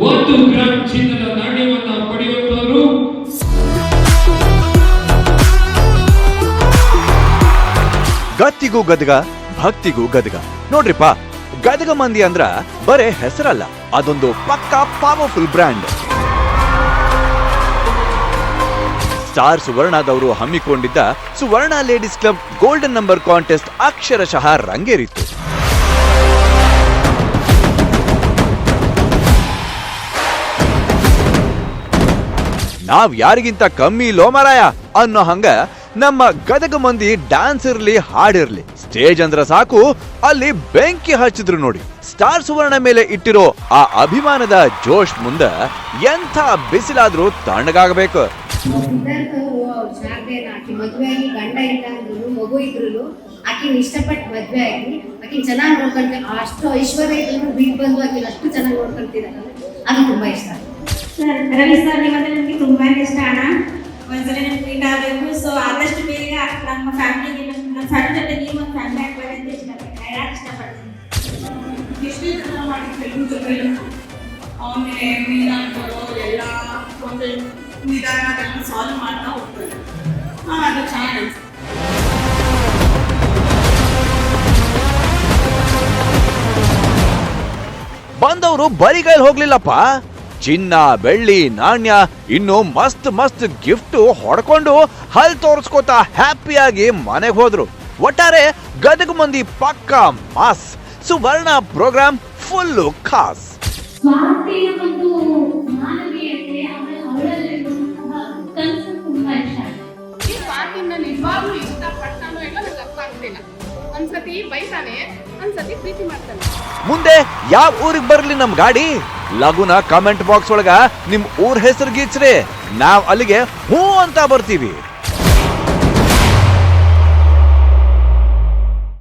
1 gram ಚಿನ್ನದ ನಾಣ್ಯವನ್ನ ಪಡೆಯುವವರು ಗತ್ತಿಗೂ ಗದಗ, ಭಕ್ತಿಗೂ ಗದಗ. ನೋಡ್ರಿಪ್ಪ, ಗದಗ ಮಂದಿ ಅಂದ್ರ ಬರೇ ಹೆಸರಲ್ಲ, ಅದೊಂದು ಪಕ್ಕಾ ಪವರ್ಫುಲ್ ಬ್ರ್ಯಾಂಡ್. ಸ್ಟಾರ್ ಸುವರ್ಣದವರು ಹಮ್ಮಿಕೊಂಡಿದ್ದ Suvarna ladies club golden number contest ಅಕ್ಷರಶಃ ರಂಗೇರಿತ್ತು. ನಾವ್ ಯಾರಿಗಿಂತ ಕಮ್ಮಿ ಲೋಮರಾಯ ಅನ್ನೋ ಹಂಗ ನಮ್ಮ ಗದಗ ಮಂದಿ ಡ್ಯಾನ್ಸ್ ಇರ್ಲಿ, ಹಾಡಿರ್ಲಿ, ಸ್ಟೇಜ್ ಅಂದ್ರ ಸಾಕು ಅಲ್ಲಿ ಬೆಂಕಿ ಹಚ್ಚಿದ್ರು ನೋಡಿ. ಸ್ಟಾರ್ ಸುವರ್ಣ ಮೇಲೆ ಇಟ್ಟಿರೋ ಆ ಅಭಿಮಾನದ ಜೋಶ್ ಮುಂದ ಎಂಥ ಬಿಸಿಲಾದ್ರೂ ತಣ್ಣಗಾಗಬೇಕು. ಮದುವೆ ಆಗಿ ಗಂಡ ಇಲ್ಲ ಅಂದ್ರು, ಮಗು ಇದ್ರು ಆಕಿನ ಇಷ್ಟಪಟ್ಟು ಮದ್ವೆ ಆಗಿ ಆಕಿನ ಚೆನ್ನಾಗಿ ನೋಡ್ಕೊಂತ, ಅಷ್ಟು ಐಶ್ವರ್ಯ ಇದ್ರು ಬಿಟ್ಟು ಬಂದು ಆಕಿನ ಅಷ್ಟು ಚೆನ್ನಾಗಿ ನೋಡ್ಕೊಂತಿದ್ದಾರೆ. ಅದು ತುಂಬಾ ಇಷ್ಟ. ರವಿ ಸರ್ ನಿಮ್ಮಲ್ಲಿ ನನಗೆ ತುಂಬಾ ಇಷ್ಟ ಅಣ್ಣ. ಒಂದ್ಸಲ ನನಗೆ ಮೀಟ್ ಆಗಬೇಕು. ಸೊ ಆದಷ್ಟು ಬೇಗ ನಮ್ಮ ಫ್ಯಾಮಿಲಿಗೆ, ನಮ್ಮ ಫ್ಯಾಮಿಲಿ ಜೊತೆ ನೀವು ಒಂದು ಫ್ಯಾಮಿಲಿ ಆಗ್ಬೇಕಂತ ಇಷ್ಟಪಡ್ತೀನಿ. ಎಷ್ಟೇ ಜನ ಮಾಡಿದ್ರು ಜೊತೆ ಆಮೇಲೆ ಮೀನಾಗಳು ಎಲ್ಲ ಒಂದು ನಿಧಾನದಲ್ಲಿ ಸಾಲ್ವ್ ಮಾಡ್ತಾ ಹೋಗ್ತಾರೆ. ಅದು ಚೆನ್ನಾಗಿ ಬಂದವರು ಬರಿಗೈಲ್ ಹೋಗ್ಲಿಲ್ಲಪ್ಪ. ಚಿನ್ನ, ಬೆಳ್ಳಿ, ನಾಣ್ಯ, ಇನ್ನು ಮಸ್ತ್ ಮಸ್ತ್ ಗಿಫ್ಟ್ ಹೊಡ್ಕೊಂಡು ಹಲ್ ತೋರಿಸ್ಕೋತಾ ಹ್ಯಾಪಿಯಾಗಿ ಮನೆಗೆ ಹೋದ್ರು. ಒಟ್ಟಾರೆ ಗದಗ ಮಂದಿ ಪಕ್ಕಾ ಮಾಸ್. ಸುವರ್ಣ ಪ್ರೋಗ್ರಾಮ್ ಫುಲ್ಲು ಖಾಸ್. ಸ್ವಾರ್ಥಿಯ ಒಂದು ಮಾನವೀಯತೆ ಅವಳಲ್ಲಿರುವಂತಹ ಕನಸು ತುಂಬಾ ಇಷ್ಟ. ಈ ಸ್ವಾರ್ಥಿನ ನಿಜವಾಗ್ಲೂ ಇಷ್ಟಪಡ್ತಾನೋ ಇಲ್ಲ ನಂಗೆ ಅರ್ಥ ಆಗ್ತಿಲ್ಲ. ಒಂದ್ಸತಿ ಬೈತಾನೆ, ಒಂದ್ಸತಿ ಪ್ರೀತಿ ಮಾಡ್ತಾನೆ. ಮುಂದೆ ಯಾವ ಊರಿಗೆ ಬರ್ಲಿ ನಮ್ ಗಾಡಿ? ಲಗುನ ಕಮೆಂಟ್ ಬಾಕ್ಸ್ ಒಳಗ ನಿಮ್ ಊರ್ ಹೆಸರು ಗೀಚ್ರಿ, ನಾವ್ ಅಲ್ಲಿಗೆ ಹೂ ಅಂತ ಬರ್ತೀವಿ.